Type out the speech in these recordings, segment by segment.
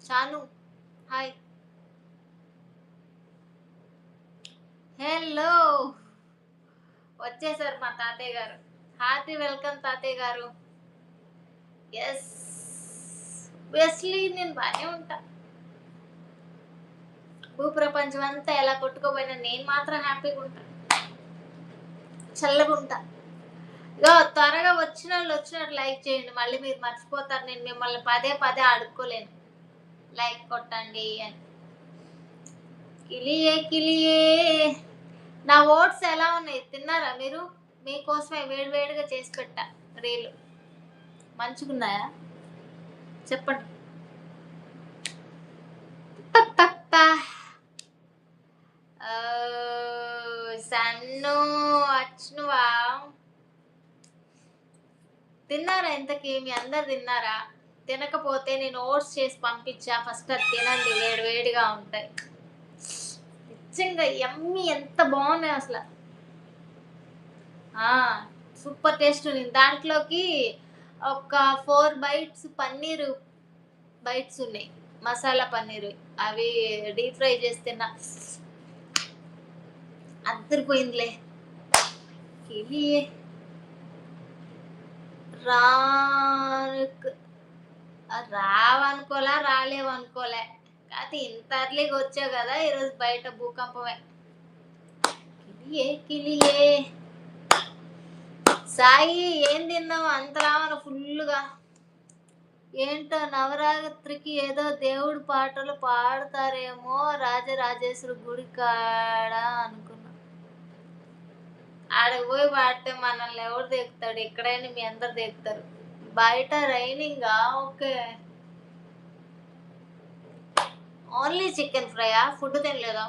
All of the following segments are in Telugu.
చాను హాయ్. హలో. వచ్చేసారు మా తాతయ్య గారు. హార్టీ వెల్కమ్ తాతయ్య గారు. ఎస్. ఆబ్వియస్లీ నేను బానే ఉంటా. భూప్రపంచం అంతా ఎలా కొట్టుకోపోయినా నేను మాత్రం హ్యాపీగా ఉంటా, చల్లగా ఉంటా. ఇగో త్వరగా వచ్చినోళ్ళు వచ్చినట్టు లైక్ చేయండి. మళ్ళీ మీరు మర్చిపోతారు. నేను మిమ్మల్ని పదే పదే అడుక్కోలేను లైక్ కొట్టండి అని. కిలియే కిలియే. నా ఓట్స్ ఎలా ఉన్నాయి తిన్నారా మీరు? మీకోసమే వేడివేడిగా చేసి పెట్టా రీలు. మంచిగున్నాయా చెప్పండి. పప్పప్పా. ఆ, సన్ను అచ్చునువా. తిన్నారా ఇంతకీ? మీ అందరు తిన్నారా? తినకపోతే నేను ఓట్స్ చేసి పంపించా, ఫస్ట్ అది తినండి, వేడి వేడిగా ఉంటాయి. నిజంగా యమ్మీ, ఎంత బాగున్నాయి అసలు. సూపర్ టేస్ట్ ఉంది. దాంట్లోకి ఒక 4 బైట్స్ పన్నీరు బైట్స్ ఉన్నాయి, మసాలా పన్నీరు. అవి డీప్ ఫ్రై చేసి తిన్నా, అద్దరిపోయిందిలే. కిలి రానుక్ రావనుకోలే, రాలేవనుకోలే. కాకపోతే ఇంత అర్లీగా వచ్చావు కదా, ఈరోజు బయట భూకంపమే. కిలియే కిలియే. సాయి ఏం తిన్నావు అంతలావన ఫుల్గా? ఏంటో నవరాత్రికి ఏదో దేవుడి పాటలు పాడతారేమో రాజరాజేశ్వరి గుడి కాడ అనుకున్నా. ఆడకు పోయి పాడితే మనల్ని ఎవరు దేకుతాడు? ఎక్కడైనా మీ అందరు దేకుతారు. బయట రైనింగా? ఓకే. ఓన్లీ చికెన్ ఫ్రైయా? ఫుడ్ తినలేదా?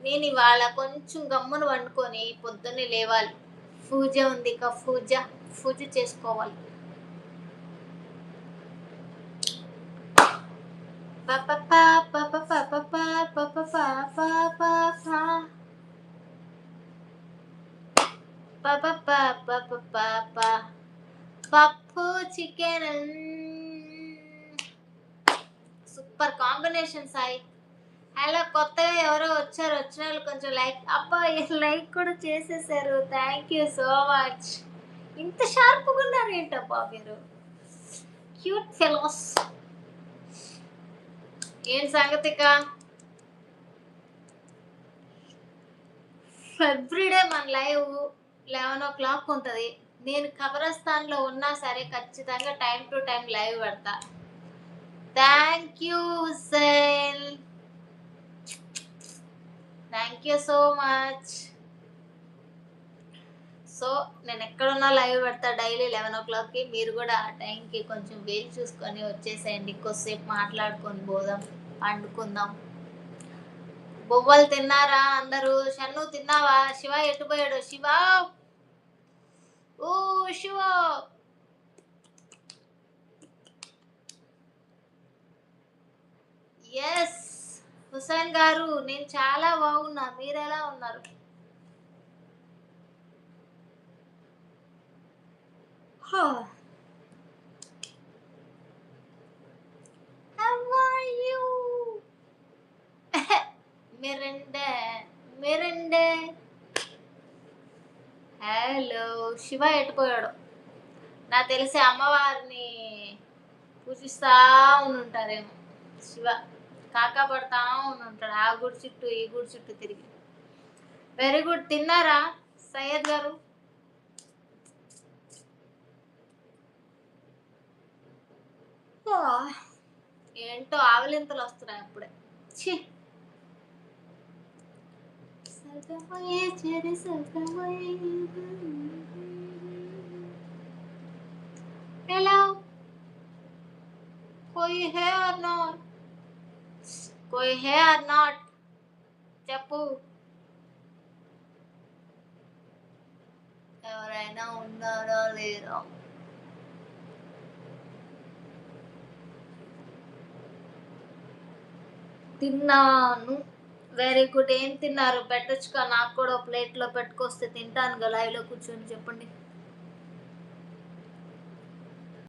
నేను ఇవాళ కొంచెం గమ్మున వండుకొని పొద్దున్నే లేవాలి. పూజ ఉంది, ఇక పూజ చేసుకోవాలి. పప్పు chicken super combination Sai. Hello, కొత్తగా ఎవరో వచ్చారు. వచ్చిన వాళ్ళు కొంచెం లైక్, అబ్బా లైక్ కూడా చేసేసారు. Thank you so much. ఇంత షార్ప్గా ఉన్నారు ఏంటబ్బా మీరు, క్యూట్ ఫెలోస్. ఏం సంగతిగా? ఎవ్రీడే మన లైవ్ 11 o'clock ఉంటుంది. నేను ఖబరస్థాన్లో ఉన్నా సరే ఖచ్చితంగా టైం టు టైం లైవ్ పెడతా. Thank you Hussain, thank you so much. So నేను ఎక్కడున్నా లైవ్ పెడతా డైలీ 11 o'clockకి. మీరు కూడా ఆ టైంకి కొంచెం వేలు చూసుకొని వచ్చేసేయండి. కొద్దిసేపు మాట్లాడుకొని పోదాం, పండుకుందాం. బొవ్వలు తిన్నారా అందరూ? షన్ను తిన్నావా? శివ ఎట్టుపోయాడు? శివ, ఓ శివ. ఎస్ హుసేన్ గారు, నేను చాలా బాగున్నా. మీరు ఎలా ఉన్నారు? How are you? మిరండే. హలో. శివ ఎట్టుపోయాడు? నాకు తెలిసి అమ్మవారిని పూజిస్తా ఉంటారేమో. శివ కాకా పడతా ఉంటాడు, ఆ గుడి చుట్టూ ఈ గుడి చుట్టూ తిరిగి. Very good. తిన్నారా సయ్యద్ గారు? ఏంటో ఆవలింతలు వస్తున్నాయి అప్పుడే. ఛీ. హలో. कोई है और नॉट? कोई है और नॉट? చెప్పు. ఎవరైనా ఉన్నారా లేరా? తిన్నాను. Very good. ఏం తిన్నారు? పెట్టొచ్చుగా, నాకు కూడా ప్లేట్లో పెట్టుకొస్తే తింటాను కదా లైవ్లో కూర్చొని. చెప్పండి.